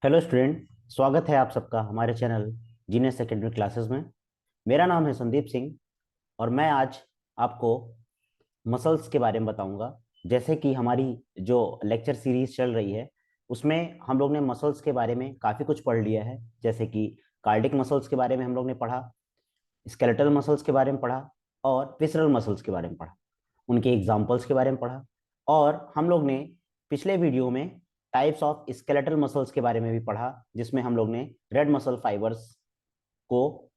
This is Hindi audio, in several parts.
Hello student. स्वागत है आप सबका हमारे चैनल जीनियस एकेडमी क्लासेस में। मेरा नाम है संदीप सिंह और मैं आज आपको मसल्स के बारे में बताऊंगा। जैसे कि हमारी जो लेक्चर सीरीज चल रही है उसमें हम लोग ने मसल्स के बारे में काफ़ी कुछ पढ़ लिया है। जैसे कि कार्डिक मसल्स के बारे में हम लोग ने पढ़ा, स्केलेटल मसल्स के बारे में पढ़ा और विसरल मसल्स के बारे में पढ़ा, उनके एग्जाम्पल्स के बारे में पढ़ा। और हम लोग ने पिछले वीडियो में टाइप्स ऑफ स्केलेटल मसल्स के बारे में भी पढ़ा, जिसमें हम लोग ने रेड मसल फाइबर्स को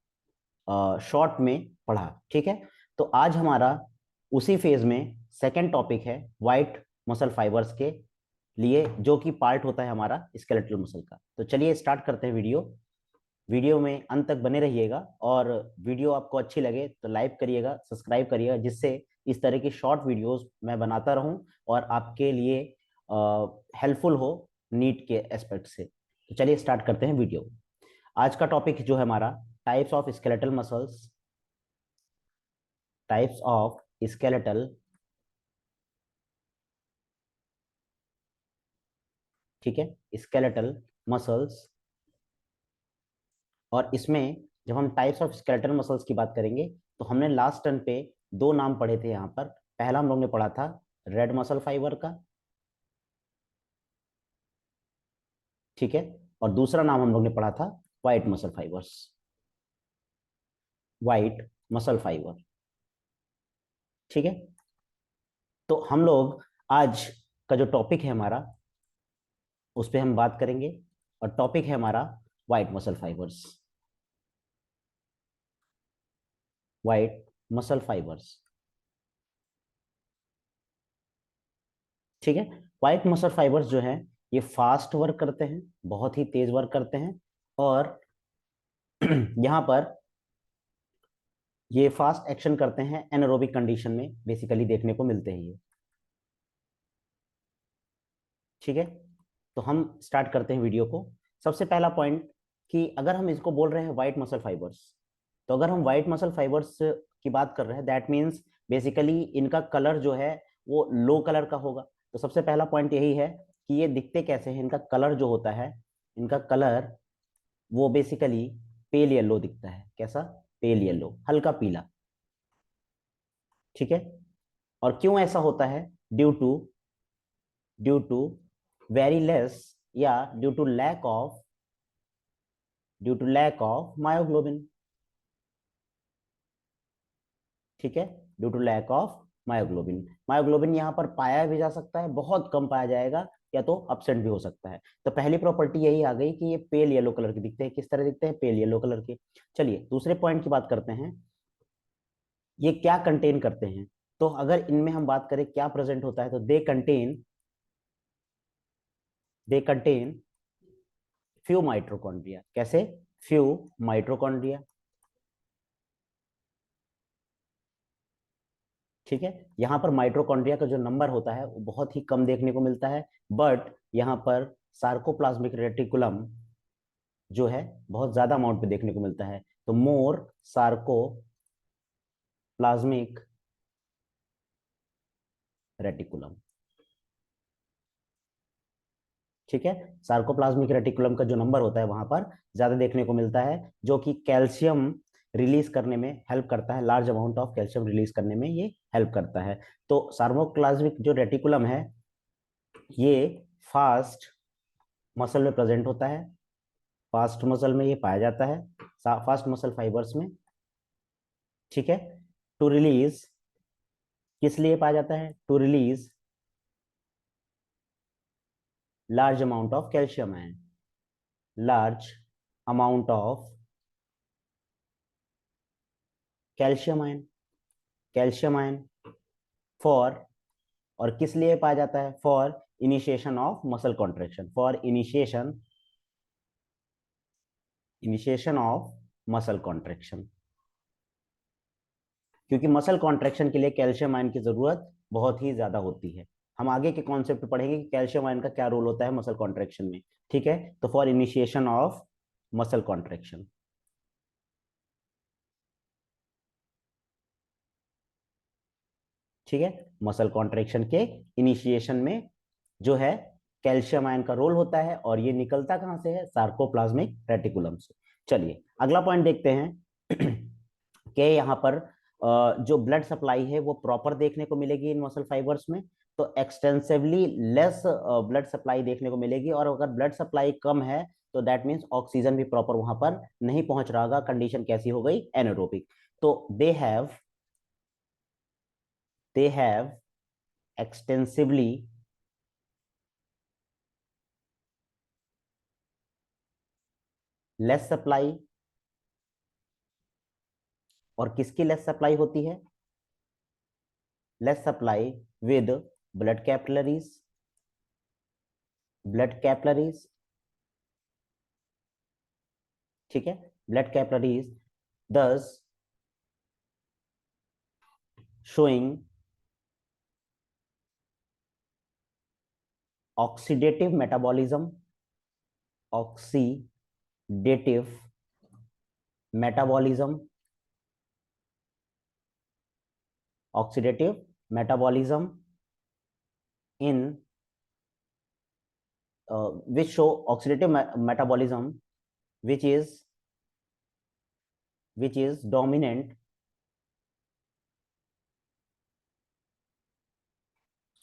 शॉर्ट में पढ़ा। ठीक है, तो आज हमारा उसी फेज में सेकेंड टॉपिक है वाइट मसल फाइबर्स के लिए, जो कि पार्ट होता है हमारा स्केलेटल मसल का। तो चलिए स्टार्ट करते हैं वीडियो। वीडियो में अंत तक बने रहिएगा और वीडियो आपको अच्छी लगे तो लाइक करिएगा, सब्सक्राइब करिएगा, जिससे इस तरह की शॉर्ट वीडियोस मैं बनाता रहूं और आपके लिए हेल्पफुल हो नीट के एस्पेक्ट से। तो चलिए स्टार्ट करते हैं वीडियो। आज का टॉपिक जो है हमारा types of skeletal muscles, types of skeletal, ठीक है, स्केलेटल मसल्स। और इसमें जब हम टाइप्स ऑफ स्केलेटल मसल्स की बात करेंगे तो हमने लास्ट टर्न पे दो नाम पढ़े थे यहाँ पर। पहला हम लोग ने पढ़ा था रेड मसल फाइबर का, ठीक है, और दूसरा नाम हम लोग ने पढ़ा था white muscle fibres, white muscle fibre. ठीक है, तो हम लोग आज का जो टॉपिक है हमारा उस पर हम बात करेंगे, और टॉपिक है हमारा white muscle fibres, white muscle fibres. ठीक है, व्हाइट मसल फाइबर्स जो है ये फास्ट वर्क करते हैं, बहुत ही तेज वर्क करते हैं। और यहाँ पर ये फास्ट एक्शन करते हैं एनारोबिक कंडीशन में, बेसिकली देखने को मिलते हैं ये। ठीक है, तो हम स्टार्ट करते हैं वीडियो को। सबसे पहला पॉइंट कि अगर हम इसको बोल रहे हैं व्हाइट मसल फाइबर्स, तो अगर हम व्हाइट मसल फाइबर्स की बात कर रहे हैं दैट मीन्स बेसिकली इनका कलर जो है वो लो कलर का होगा। तो सबसे पहला पॉइंट यही है कि ये दिखते कैसे हैं। इनका कलर जो होता है, इनका कलर वो बेसिकली पेल येलो दिखता है। कैसा? पेल येलो, हल्का पीला। ठीक है, और क्यों ऐसा होता है? ड्यू टू वेरी लेस या due to lack of myoglobin. ठीक है, due to lack of myoglobin. Myoglobin यहाँ पर पाया भी जा सकता है, बहुत कम पाया जाएगा, या तो अपसेंट भी हो सकता है। तो पहली प्रॉपर्टी यही आ गई कि ये पेल येलो कलर के दिखते हैं। किस तरह दिखते हैं? पेल येलो कलर के। चलिए दूसरे पॉइंट की बात करते हैं, ये क्या कंटेन करते हैं। तो अगर इनमें हम बात करें क्या प्रेजेंट होता है, तो दे कंटेन फ्यू माइट्रोकॉन्ड्रिया। कैसे? Few mitochondria. ठीक है, यहाँ पर माइट्रोकॉन्ड्रिया का जो नंबर होता है वो बहुत ही कम देखने को मिलता है, बट यहाँ पर सार्कोप्लाज्मिक रेटिकुलम जो है बहुत ज्यादा अमाउंट पे देखने को मिलता है। तो मोर सार्कोप्लाज्मिक रेटिकुलम। ठीक है, सार्कोप्लाज्मिक रेटिकुलम का जो नंबर होता है वहां पर ज्यादा देखने को मिलता है, जो कि कैल्शियम रिलीज करने में हेल्प करता है। Large amount of calcium release करने में ये हेल्प करता है। तो सार्कोप्लाज्मिक जो रेटिकुलम है ये फास्ट मसल में प्रेजेंट होता है, फास्ट मसल में ये पाया जाता है, फास्ट मसल फाइबर्स में। ठीक है, टू रिलीज, किस लिए पाया जाता है? To release large amount of calcium ion, large amount of calcium ion, calcium ion for, और किस लिए पाया जाता है? For initiation of muscle contraction, for initiation of muscle contraction. क्योंकि मसल कॉन्ट्रेक्शन के लिए कैल्शियम आयन की जरूरत बहुत ही ज्यादा होती है। हम आगे के कॉन्सेप्ट पढ़ेंगे कि कैल्शियम आयन का क्या रोल होता है मसल कॉन्ट्रेक्शन में। ठीक है, तो for initiation of muscle contraction. ठीक है, मसल कॉन्ट्रेक्शन के इनिशिएशन में जो है कैल्शियम आयन का रोल होता है और ये निकलता कहाँ से है, सार्कोप्लाज्मिक रेटिकुलम से। चलिए अगला पॉइंट देखते हैं कि यहाँ पर जो ब्लड सप्लाई है वो प्रॉपर देखने को मिलेगी इन मसल फाइबर्स में, तो एक्सटेंसिवली लेस ब्लड सप्लाई देखने को मिलेगी, और अगर ब्लड सप्लाई कम है तो दैट मीन्स ऑक्सीजन भी प्रॉपर वहां पर नहीं पहुंच रहा होगा, कंडीशन कैसी हो गई, एनारोबिक। तो they have extensively less supply, और किसकी लेस सप्लाई होती है, less supply with blood capillaries, blood capillaries, ठीक है, ब्लड कैपिलरीज दस showing oxidative metabolism, oxidative metabolism, oxidative metabolism in which show oxidative metabolism which is dominant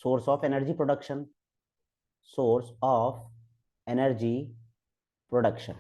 source of energy production, source of energy production,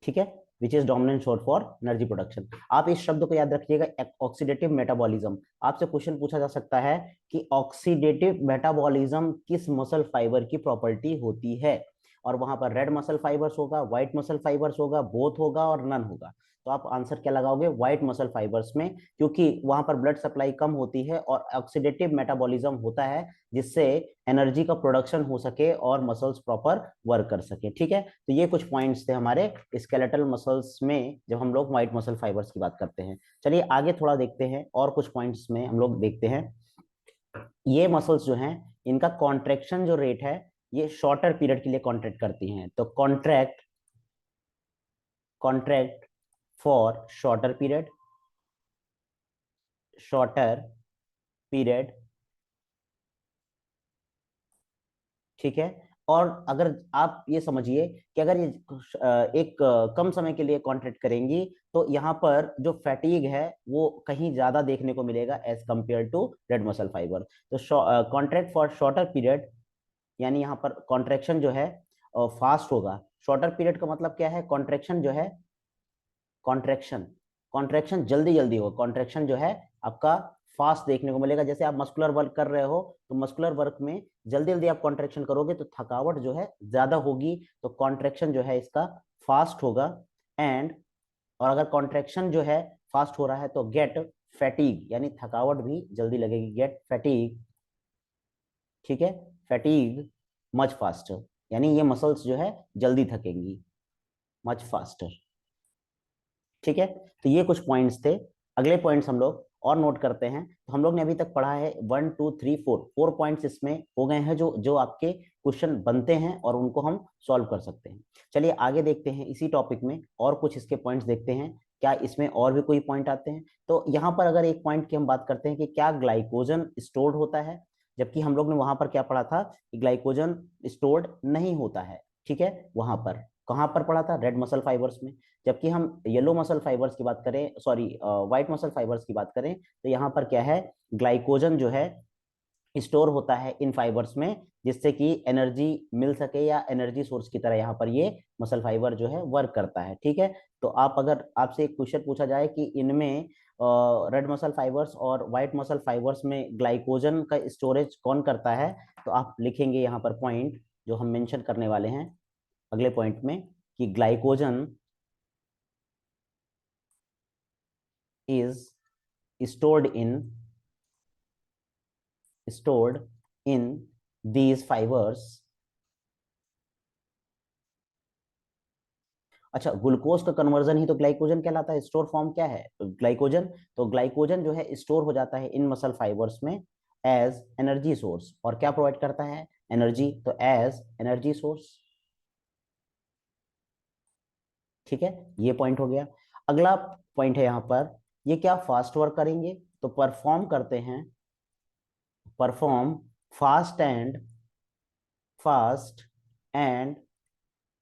ठीक है, which is dominant source for energy production. आप इस शब्द को याद रखिएगा, ऑक्सीडेटिव मेटाबॉलिज्म। आपसे क्वेश्चन पूछा जा सकता है कि ऑक्सीडेटिव मेटाबॉलिज्म किस मसल फाइबर की प्रॉपर्टी होती है, और वहां पर रेड मसल फाइबर्स होगा, व्हाइट मसल फाइबर्स होगा, बोथ होगा और नन होगा। तो आप आंसर क्या लगाओगे, व्हाइट मसल फाइबर्स में, क्योंकि वहां पर ब्लड सप्लाई कम होती है और ऑक्सीडेटिव मेटाबॉलिज्म होता है, जिससे एनर्जी का प्रोडक्शन हो सके और मसल्स प्रॉपर वर्क कर सके, ठीक है। तो ये कुछ पॉइंट्स थे हमारे स्केलेटल मसल्स में जब हम लोग व्हाइट मसल फाइबर्स की बात करते हैं। चलिए आगे थोड़ा देखते हैं, और कुछ पॉइंट्स में हम लोग देखते हैं, ये मसल्स जो हैं इनका कॉन्ट्रेक्शन जो रेट है ये शॉर्टर पीरियड के लिए कॉन्ट्रैक्ट करती हैं। तो कॉन्ट्रैक्ट फॉर शॉर्टर पीरियड, ठीक है। और अगर आप ये समझिए कि अगर ये एक कम समय के लिए कॉन्ट्रैक्ट करेंगी तो यहाँ पर जो फैटीग है वो कहीं ज्यादा देखने को मिलेगा as compared to red muscle fibre. तो कॉन्ट्रैक्ट फॉर शॉर्टर पीरियड, यानी यहाँ पर कॉन्ट्रेक्शन जो है फास्ट होगा। शॉर्टर पीरियड का मतलब क्या है, कॉन्ट्रेक्शन जो है, कॉन्ट्रेक्शन कॉन्ट्रेक्शन जल्दी जल्दी होगा, कॉन्ट्रेक्शन जो है आपका फास्ट देखने को मिलेगा। जैसे आप मस्कुलर वर्क कर रहे हो तो मस्कुलर वर्क में जल्दी जल्दी आप कॉन्ट्रेक्शन करोगे तो थकावट जो है ज्यादा होगी, तो कॉन्ट्रेक्शन जो है इसका फास्ट होगा। एंड और अगर कॉन्ट्रेक्शन जो है फास्ट हो रहा है तो गेट फैटीग, यानी थकावट भी जल्दी लगेगी, गेट फैटीग, ठीक है, फैटीग मच फास्टर, यानी ये मसल्स जो है जल्दी थकेंगी, मच फास्टर, ठीक है। तो ये कुछ पॉइंट्स थे। अगले पॉइंट्स हम लोग और नोट करते हैं। तो हम लोग ने अभी तक पढ़ा है 1 2 3 4 पॉइंट्स इसमें हो गए हैं जो जो आपके क्वेश्चन बनते हैं और उनको हम सॉल्व कर सकते हैं। चलिए आगे देखते हैं, इसी टॉपिक में और कुछ इसके पॉइंट्स देखते हैं, क्या इसमें और भी कोई पॉइंट आते हैं। तो यहाँ पर अगर एक पॉइंट की हम बात करते हैं कि क्या ग्लाइकोजन स्टोर्ड होता है, जबकि हम लोग ने वहां पर क्या पढ़ा था कि ग्लाइकोजन स्टोर्ड नहीं होता है, ठीक है। वहां पर कहाँ पर पढ़ा था, रेड मसल फाइबर्स में। जबकि हम येलो मसल फाइबर्स की बात करें, सॉरी व्हाइट मसल फाइबर्स की बात करें, तो यहाँ पर क्या है, ग्लाइकोजन जो है स्टोर होता है इन फाइबर्स में, जिससे कि एनर्जी मिल सके या एनर्जी सोर्स की तरह यहाँ पर ये मसल फाइबर जो है वर्क करता है, ठीक है। तो आप अगर आपसे एक क्वेश्चन पूछा जाए कि इनमें रेड मसल फाइबर्स और व्हाइट मसल फाइबर्स में ग्लाइकोजन का स्टोरेज कौन करता है, तो आप लिखेंगे यहाँ पर पॉइंट जो हम मेंशन करने वाले हैं अगले पॉइंट में, कि glycogen is stored in stored in these fibers। अच्छा, ग्लूकोज का कन्वर्जन ही तो ग्लाइकोजन कहलाता है। स्टोर फॉर्म क्या है, ग्लाइकोजन। तो ग्लाइकोजन जो है स्टोर हो जाता है इन मसल फाइबर्स में एज एनर्जी सोर्स, और क्या प्रोवाइड करता है, एनर्जी, तो एज एनर्जी सोर्स, ठीक है। ये पॉइंट हो गया। अगला पॉइंट है यहाँ पर, ये क्या फास्ट वर्क करेंगे, तो परफॉर्म करते हैं, perform fast and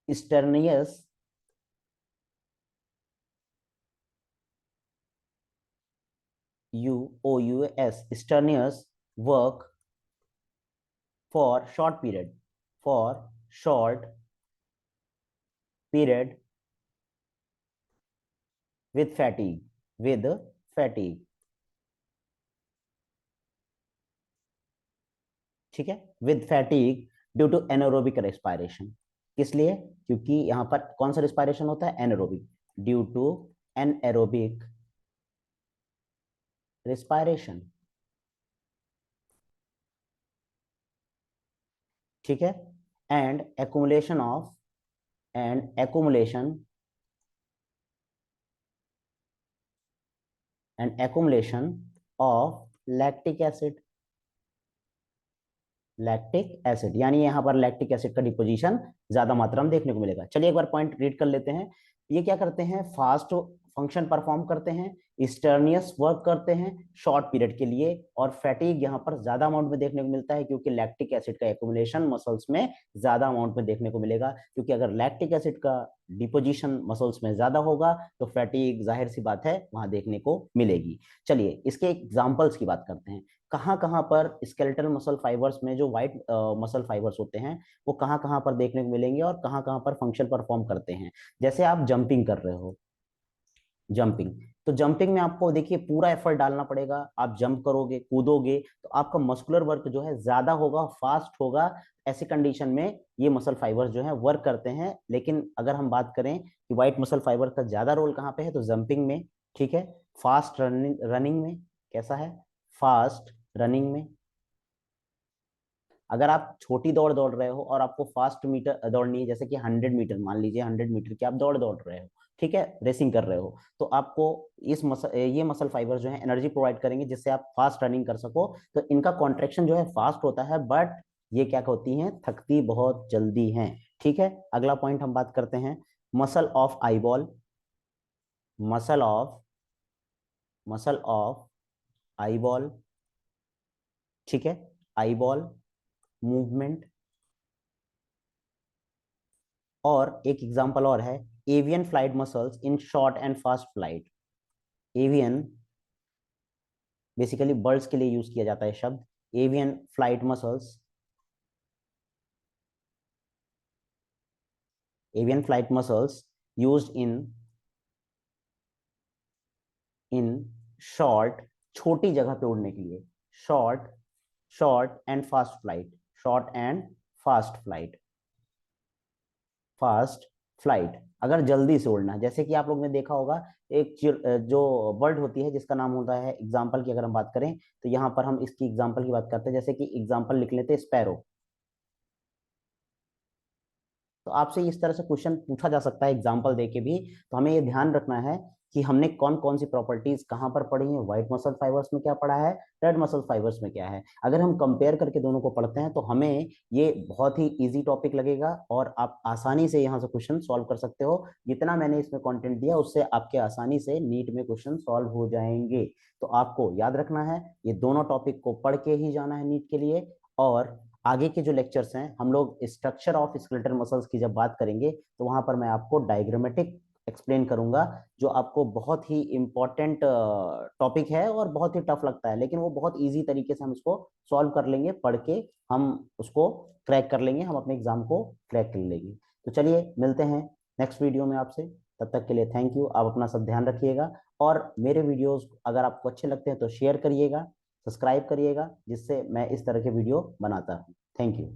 strenuous strenuous work for short period with fatigue ठीक है, with fatigue due to anaerobic respiration. किस लिए? क्योंकि यहां पर कौन सा रेस्पायरेशन होता है? Anaerobic, due to anaerobic respiration. ठीक है, and accumulation of lactic acid, यानी यहाँ पर लैक्टिक एसिड का डिपोजिशन ज्यादा मात्रा में देखने को मिलेगा। चलिए एक बार पॉइंट रीड कर लेते हैं। ये क्या करते हैं? फास्ट फंक्शन परफॉर्म करते हैं, स्टर्नियस वर्क करते हैं शॉर्ट पीरियड के लिए, और फैटिग यहाँ पर ज्यादा अमाउंट में देखने को मिलता है क्योंकि लैक्टिक एसिड का एक्युमुलेशन मसल्स में ज्यादा अमाउंट में देखने को मिलेगा। क्योंकि अगर लैक्टिक एसिड का डिपोजिशन मसल्स में ज्यादा होगा तो फैटिग जाहिर सी बात है वहां देखने को मिलेगी। चलिए इसके एग्जाम्पल्स की बात करते हैं। कहाँ कहाँ पर स्केलेटल मसल फाइबर्स में जो व्हाइट मसल फाइबर्स होते हैं वो कहाँ कहाँ पर देखने को मिलेंगे और कहाँ कहाँ पर फंक्शन परफॉर्म करते हैं। जैसे आप जंपिंग कर रहे हो, जंपिंग, तो जंपिंग में आपको देखिए पूरा एफर्ट डालना पड़ेगा। आप जंप करोगे, कूदोगे, तो आपका मस्कुलर वर्क जो है ज्यादा होगा, फास्ट होगा। ऐसी कंडीशन में ये मसल फाइबर्स जो है वर्क करते हैं। लेकिन अगर हम बात करें कि व्हाइट मसल फाइबर का ज्यादा रोल कहाँ पे है, तो जंपिंग में। ठीक है, फास्ट रनिंग में कैसा है? फास्ट रनिंग में। अगर आप छोटी दौड़ दौड़ रहे हो और आपको फास्ट मीटर दौड़नी है, जैसे कि 100 मीटर, मान लीजिए 100 मीटर की आप दौड़ दौड़ रहे हो, ठीक है, रेसिंग कर रहे हो, तो आपको ये मसल फाइबर जो है एनर्जी प्रोवाइड करेंगे जिससे आप फास्ट रनिंग कर सको। तो इनका कॉन्ट्रेक्शन जो है फास्ट होता है, बट ये क्या होती हैं? थकती बहुत जल्दी हैं। ठीक है, अगला पॉइंट हम बात करते हैं muscle of eyeball. Muscle of muscle of eyeball, ठीक है, आईबॉल मूवमेंट। और एक एग्जांपल और है, avian flight muscles in short and fast flight. Avian basically birds के लिए यूज किया जाता है शब्द। Avian flight muscles, avian flight muscles used in short, छोटी जगह पे उड़ने के लिए, short short and fast flight, short and fast flight, fast flight. अगर जल्दी से उड़ना है, जैसे कि आप लोग ने देखा होगा एक जो बर्ड होती है जिसका नाम होता है, एग्जाम्पल की अगर हम बात करें तो यहाँ पर हम इसकी एग्जाम्पल की बात करते हैं। जैसे कि एग्जाम्पल लिख लेते हैं स्पैरो। तो आपसे इस तरह से क्वेश्चन पूछा जा सकता है एग्जाम्पल देके भी। तो हमें ये ध्यान रखना है कि हमने कौन कौन सी प्रॉपर्टीज कहाँ पर पढ़ी है, व्हाइट मसल फाइबर्स में क्या पढ़ा है, रेड मसल फाइबर्स में क्या है। अगर हम कंपेयर करके दोनों को पढ़ते हैं तो हमें ये बहुत ही इजी टॉपिक लगेगा और आप आसानी से यहाँ से क्वेश्चन सॉल्व कर सकते हो। जितना मैंने इसमें कंटेंट दिया उससे आपके आसानी से नीट में क्वेश्चन सॉल्व हो जाएंगे। तो आपको याद रखना है ये दोनों टॉपिक को पढ़ के ही जाना है नीट के लिए। और आगे के जो लेक्चर्स हैं हम लोग स्ट्रक्चर ऑफ स्केलेटल मसल्स की जब बात करेंगे तो वहां पर मैं आपको डायग्रामेटिक एक्सप्लेन करूंगा, जो आपको बहुत ही इंपॉर्टेंट टॉपिक है और बहुत ही टफ लगता है, लेकिन वो बहुत इजी तरीके से हम इसको सॉल्व कर लेंगे। पढ़ के हम उसको क्रैक कर लेंगे, हम अपने एग्जाम को क्रैक कर लेंगे। तो चलिए मिलते हैं नेक्स्ट वीडियो में आपसे। तब तक के लिए थैंक यू। आप अपना सब ध्यान रखिएगा और मेरे वीडियोस अगर आपको अच्छे लगते हैं तो शेयर करिएगा, सब्सक्राइब करिएगा, जिससे मैं इस तरह के वीडियो बनाता हूँ। Thank you.